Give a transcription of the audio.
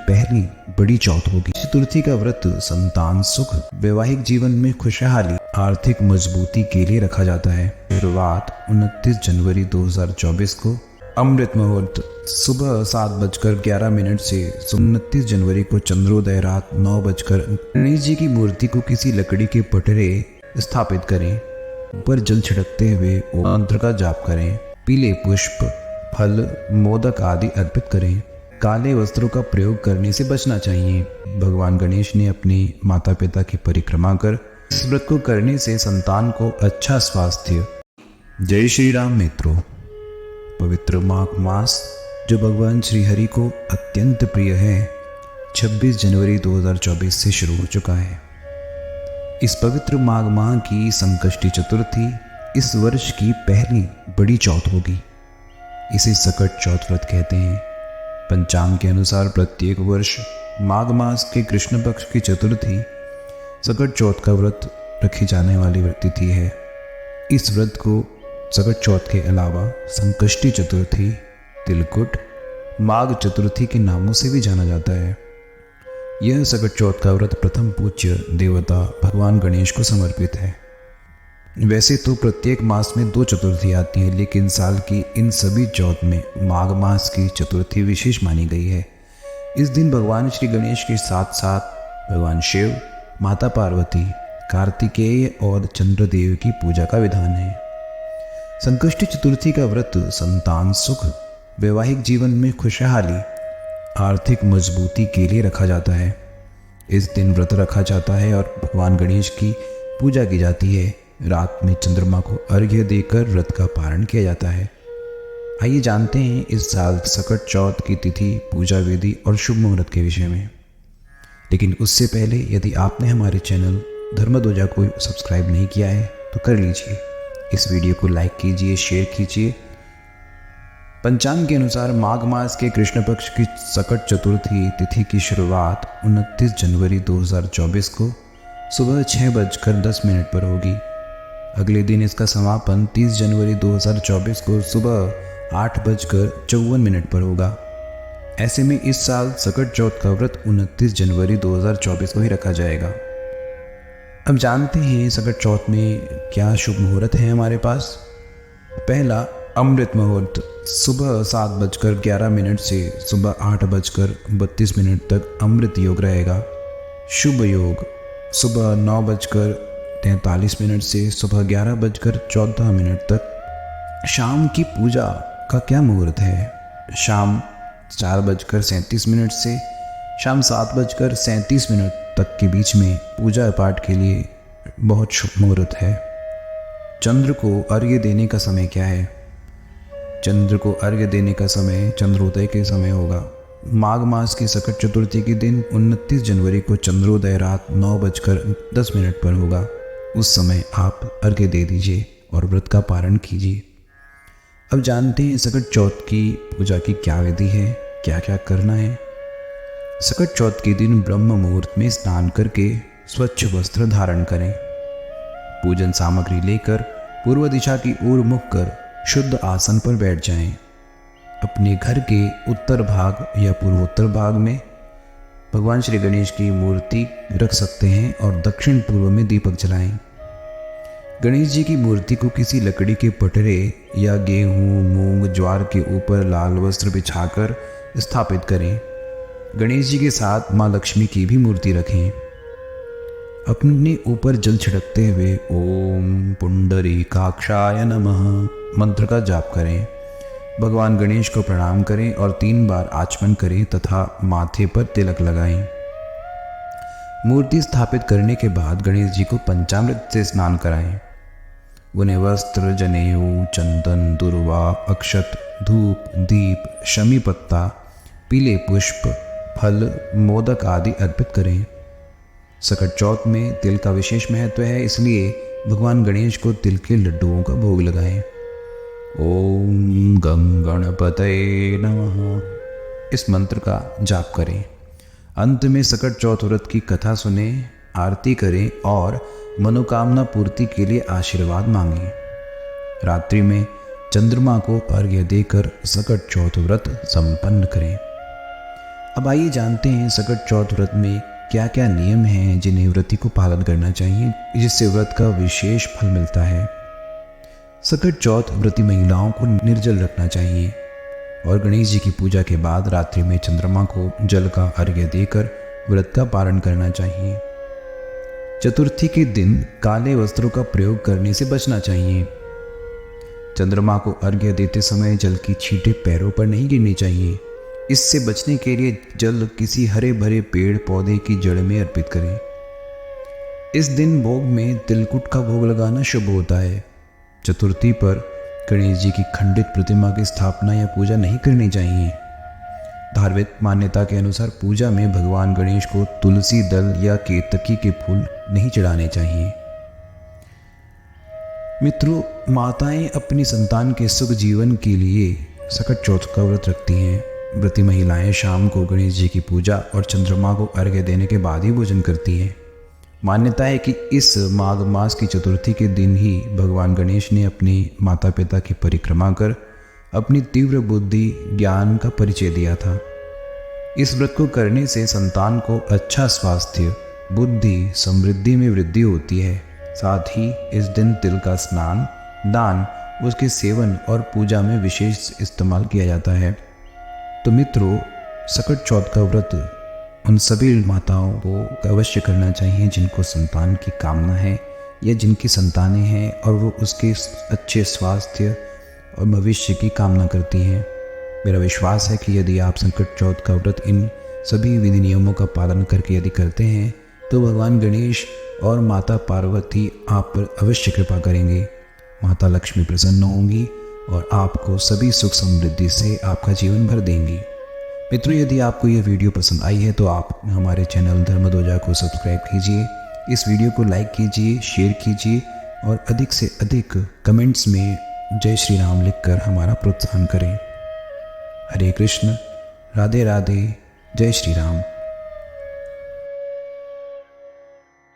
पहली बड़ी चौथ होगी। चतुर्थी का व्रत संतान सुख, वैवाहिक जीवन में खुशहाली, आर्थिक मजबूती के लिए रखा जाता है। शुरुआत 29 जनवरी 2024 को अमृत मुहूर्त सुबह 7:11 से 29 जनवरी को चंद्रोदय रात 9:00। गणेश जी की मूर्ति को किसी लकड़ी के पटरे स्थापित करें। ऊपर जल छिड़कते हुए ओम मंत्र का जाप करें। पीले पुष्प, फल, मोदक आदि अर्पित करें। काले वस्त्रों का प्रयोग करने से बचना चाहिए। भगवान गणेश ने अपने माता पिता की परिक्रमा कर इस व्रत को करने से संतान को अच्छा स्वास्थ्य। जय श्री राम मित्रों, पवित्र माघ मास जो भगवान श्री हरि को अत्यंत प्रिय है 26 जनवरी 2024 से शुरू हो चुका है। इस पवित्र माघ माह की संकष्टी चतुर्थी इस वर्ष की पहली बड़ी चौथ होगी। इसे सकट चौथ व्रत कहते हैं। पंचांग के अनुसार प्रत्येक वर्ष माघ मास के कृष्ण पक्ष की चतुर्थी सकट चौथ का व्रत रखी जाने वाली तिथि है। इस व्रत को सकट चौथ के अलावा संकष्टी चतुर्थी, तिलकुट, माघ चतुर्थी के नामों से भी जाना जाता है। यह सकट चौथ का व्रत प्रथम पूज्य देवता भगवान गणेश को समर्पित है। वैसे तो प्रत्येक मास में 2 चतुर्थी आती हैं, लेकिन साल की इन सभी चौथ में माघ मास की चतुर्थी विशेष मानी गई है। इस दिन भगवान श्री गणेश के साथ साथ भगवान शिव, माता पार्वती, कार्तिकेय और चंद्रदेव की पूजा का विधान है। संकष्टी चतुर्थी का व्रत संतान सुख, वैवाहिक जीवन में खुशहाली, आर्थिक मजबूती के लिए रखा जाता है। इस दिन व्रत रखा जाता है और भगवान गणेश की पूजा की जाती है। रात में चंद्रमा को अर्घ्य देकर व्रत का पारण किया जाता है। आइए जानते हैं इस साल सकट चौथ की तिथि, पूजा विधि और शुभ मुहूर्त के विषय में। लेकिन उससे पहले यदि आपने हमारे चैनल धर्मध्वजा को सब्सक्राइब नहीं किया है तो कर लीजिए। इस वीडियो को लाइक कीजिए, शेयर कीजिए। पंचांग के अनुसार माघ मास के कृष्ण पक्ष की सकट चतुर्थी तिथि की शुरुआत 29 जनवरी 2024 को सुबह 6:10 पर होगी। अगले दिन इसका समापन 30 जनवरी 2024 को सुबह 8:54 पर होगा। ऐसे में इस साल सकट चौथ का व्रत 29 जनवरी 2024 को ही रखा जाएगा। अब जानते हैं सकट चौथ में क्या शुभ मुहूर्त है हमारे पास। पहला, अमृत मुहूर्त सुबह 7:11 से सुबह 8:32 तक अमृत योग रहेगा। शुभ योग सुबह 9:43 से सुबह 11:14 तक। शाम की पूजा का क्या मुहूर्त है। शाम 4:37 से शाम 7:37 तक के बीच में पूजा पाठ के लिए बहुत शुभ मुहूर्त है। चंद्र को अर्घ्य देने का समय क्या है। चंद्र को अर्घ्य देने का समय चंद्रोदय के समय होगा। माघ मास की सकट चतुर्थी के दिन 29 जनवरी को चंद्रोदय रात 9:10 पर होगा। उस समय आप अर्घ्य दे दीजिए और व्रत का पारण कीजिए। अब जानते हैं सकट चौथ की पूजा की क्या विधि है, क्या क्या करना है। सकट चौथ के दिन ब्रह्म मुहूर्त में स्नान करके स्वच्छ वस्त्र धारण करें। पूजन सामग्री लेकर पूर्व दिशा की ओर मुख कर शुद्ध आसन पर बैठ जाएं। अपने घर के उत्तर भाग या पूर्वोत्तर भाग में भगवान श्री गणेश की मूर्ति रख सकते हैं और दक्षिण पूर्व में दीपक जलाएं। गणेश जी की मूर्ति को किसी लकड़ी के पटरे या गेहूं, मूंग, ज्वार के ऊपर लाल वस्त्र बिछाकर स्थापित करें। गणेश जी के साथ माँ लक्ष्मी की भी मूर्ति रखें। अपने ऊपर जल छिड़कते हुए ओम पुंडरीकाक्षाय नमः मंत्र का जाप करें। भगवान गणेश को प्रणाम करें और 3 बार आचमन करें तथा माथे पर तिलक लगाएं। मूर्ति स्थापित करने के बाद गणेश जी को पंचामृत से स्नान कराएं। उन्हें वस्त्र, जनेऊ, चंदन, दुर्वा, अक्षत, धूप, दीप, शमी पत्ता, पीले पुष्प, फल, मोदक आदि अर्पित करें। सकट चौथ में तिल का विशेष महत्व है, इसलिए भगवान गणेश को तिल के लड्डुओं का भोग लगाएं। ओम गं गणपतये नमः इस मंत्र का जाप करें। अंत में सकट चौथ व्रत की कथा सुने, आरती करें और मनोकामना पूर्ति के लिए आशीर्वाद मांगें। रात्रि में चंद्रमा को अर्घ्य देकर सकट चौथ व्रत संपन्न करें। अब आइए जानते हैं सकट चौथ व्रत में क्या क्या नियम हैं जिन्हें व्रती को पालन करना चाहिए, जिससे व्रत का विशेष फल मिलता है। सकट चौथ व्रती महिलाओं को निर्जल रखना चाहिए और गणेश जी की पूजा के बाद रात्रि में चंद्रमा को जल का अर्घ्य देकर व्रत का पालन करना चाहिए। चतुर्थी के दिन काले वस्त्रों का प्रयोग करने से बचना चाहिए। चंद्रमा को अर्घ्य देते समय जल की छींटें पैरों पर नहीं गिरनी चाहिए। इससे बचने के लिए जल किसी हरे भरे पेड़ पौधे की जड़ में अर्पित करें। इस दिन भोग में तिलकुट का भोग लगाना शुभ होता है। चतुर्थी पर गणेश जी की खंडित प्रतिमा की स्थापना या पूजा नहीं करनी चाहिए। धार्मिक मान्यता के अनुसार पूजा में भगवान गणेश को तुलसी दल या केतकी के फूल नहीं चढ़ाने चाहिए। मित्रों, माताएं अपनी संतान के सुख जीवन के लिए सकट चौथ का व्रत रखती हैं। व्रती महिलाएं शाम को गणेश जी की पूजा और चंद्रमा को अर्घ्य देने के बाद ही भोजन करती हैं। मान्यता है कि इस माघ मास की चतुर्थी के दिन ही भगवान गणेश ने अपने माता पिता की परिक्रमा कर अपनी तीव्र बुद्धि ज्ञान का परिचय दिया था। इस व्रत को करने से संतान को अच्छा स्वास्थ्य, बुद्धि, समृद्धि में वृद्धि होती है। साथ ही इस दिन तिल का स्नान, दान, उसके सेवन और पूजा में विशेष इस्तेमाल किया जाता है। तो मित्रों, सकट चौथ का व्रत उन सभी माताओं को अवश्य करना चाहिए जिनको संतान की कामना है या जिनकी संतानें हैं और वो उसके अच्छे स्वास्थ्य और भविष्य की कामना करती हैं। मेरा विश्वास है कि यदि आप सकट चौथ का व्रत इन सभी विधि नियमों का पालन करके यदि करते हैं तो भगवान गणेश और माता पार्वती आप पर अवश्य कृपा करेंगे। माता लक्ष्मी प्रसन्न होंगी और आपको सभी सुख समृद्धि से आपका जीवन भर देंगी। मित्रों, यदि आपको यह वीडियो पसंद आई है तो आप हमारे चैनल धर्मध्वजा को सब्सक्राइब कीजिए, इस वीडियो को लाइक कीजिए, शेयर कीजिए और अधिक से अधिक कमेंट्स में जय श्री राम लिखकर हमारा प्रोत्साहन करें। हरे कृष्ण, राधे राधे, जय श्री राम।